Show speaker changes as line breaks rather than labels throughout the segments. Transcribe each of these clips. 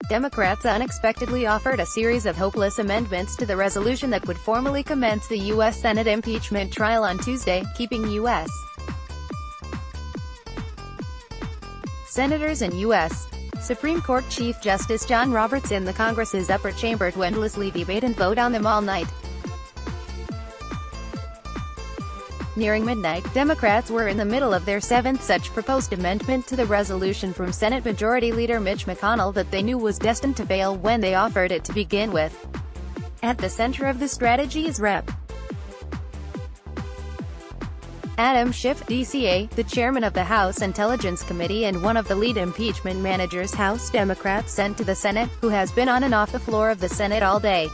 Democrats unexpectedly offered a series of hopeless amendments to the resolution that would formally commence the U.S. Senate impeachment trial on Tuesday, keeping U.S. senators and U.S. Supreme Court Chief Justice John Roberts in the Congress's upper chamber to endlessly debate and vote on them all night. Nearing midnight, Democrats were in the middle of their seventh such proposed amendment to the resolution from Senate Majority Leader Mitch McConnell that they knew was destined to fail when they offered it to begin with. At the center of the strategy is Rep. Adam Schiff, DCA, the chairman of the House Intelligence Committee and one of the lead impeachment managers House Democrats sent to the Senate, who has been on and off the floor of the Senate all day.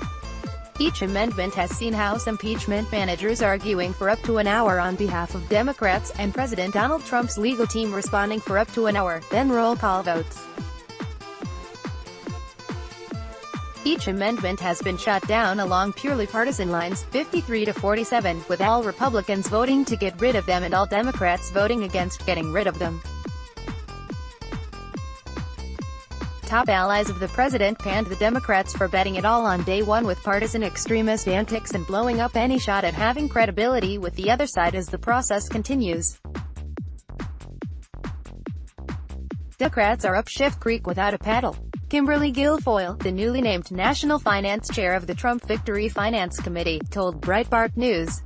Each amendment has seen House impeachment managers arguing for up to an hour on behalf of Democrats, and President Donald Trump's legal team responding for up to an hour, then roll call votes. Each amendment has been shot down along purely partisan lines, 53-47, with all Republicans voting to get rid of them and all Democrats voting against getting rid of them. Top allies of the president panned the Democrats for betting it all on day one with partisan extremist antics and blowing up any shot at having credibility with the other side as the process continues. Democrats are up Schiff Creek without a paddle. Kimberly Guilfoyle, the newly named National Finance Chair of the Trump Victory Finance Committee, told Breitbart News,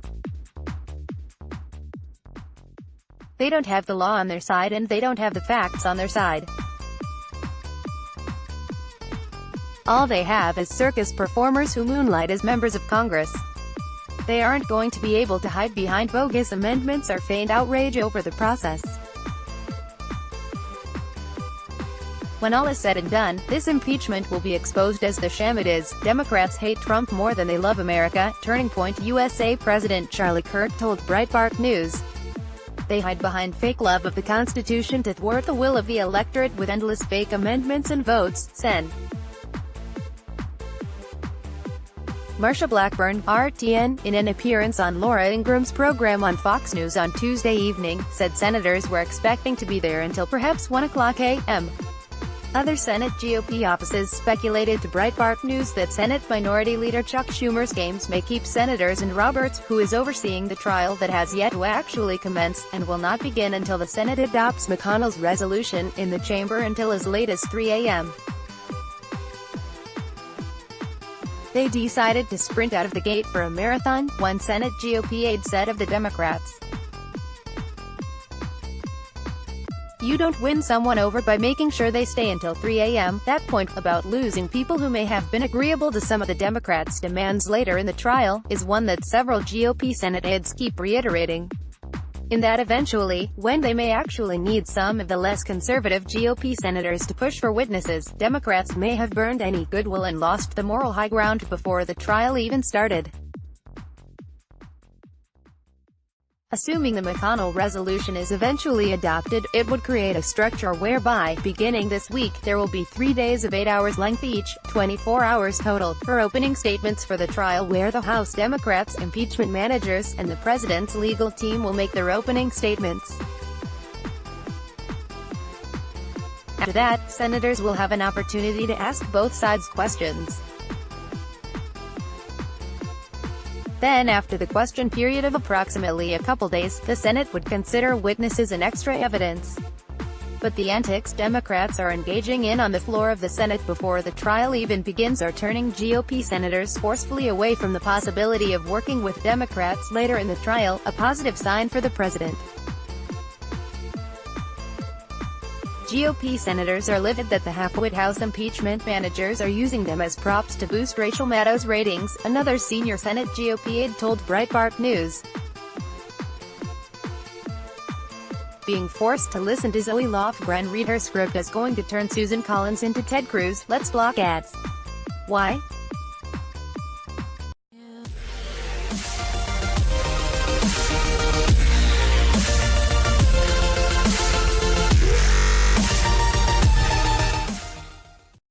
"They don't have the law on their side and they don't have the facts on their side. All they have is circus performers who moonlight as members of Congress. They aren't going to be able to hide behind bogus amendments or feign outrage over the process. When all is said and done, this impeachment will be exposed as the sham it is. Democrats hate Trump more than they love America," Turning Point USA President Charlie Kirk told Breitbart News. "They hide behind fake love of the Constitution to thwart the will of the electorate with endless fake amendments and votes." Sen. Marsha Blackburn, RTN, in an appearance on Laura Ingram's program on Fox News on Tuesday evening, said senators were expecting to be there until perhaps 1 o'clock a.m. Other Senate GOP offices speculated to Breitbart News that Senate Minority Leader Chuck Schumer's games may keep senators and Roberts, who is overseeing the trial that has yet to actually commence, and will not begin until the Senate adopts McConnell's resolution, in the chamber until as late as 3 a.m. "They decided to sprint out of the gate for a marathon," one Senate GOP aide said of the Democrats. "You don't win someone over by making sure they stay until 3 a.m. That point about losing people who may have been agreeable to some of the Democrats' demands later in the trial is one that several GOP Senate aides keep reiterating. In that eventually, when they may actually need some of the less conservative GOP senators to push for witnesses, Democrats may have burned any goodwill and lost the moral high ground before the trial even started." Assuming the McConnell resolution is eventually adopted, it would create a structure whereby, beginning this week, there will be 3 days of 8 hours length each, 24 hours total, for opening statements for the trial where the House Democrats, impeachment managers, and the president's legal team will make their opening statements. After that, senators will have an opportunity to ask both sides questions. Then, after the question period of approximately a couple days, the Senate would consider witnesses and extra evidence. But the antics Democrats are engaging in on the floor of the Senate before the trial even begins are turning GOP senators forcefully away from the possibility of working with Democrats later in the trial, a positive sign for the president. GOP senators are livid that the half-wit House impeachment managers are using them as props to boost Rachel Maddow's ratings, another senior Senate GOP aide told Breitbart News. "Being forced to listen to Zoe Lofgren read her script is going to turn Susan Collins into Ted Cruz. Let's block ads. Why?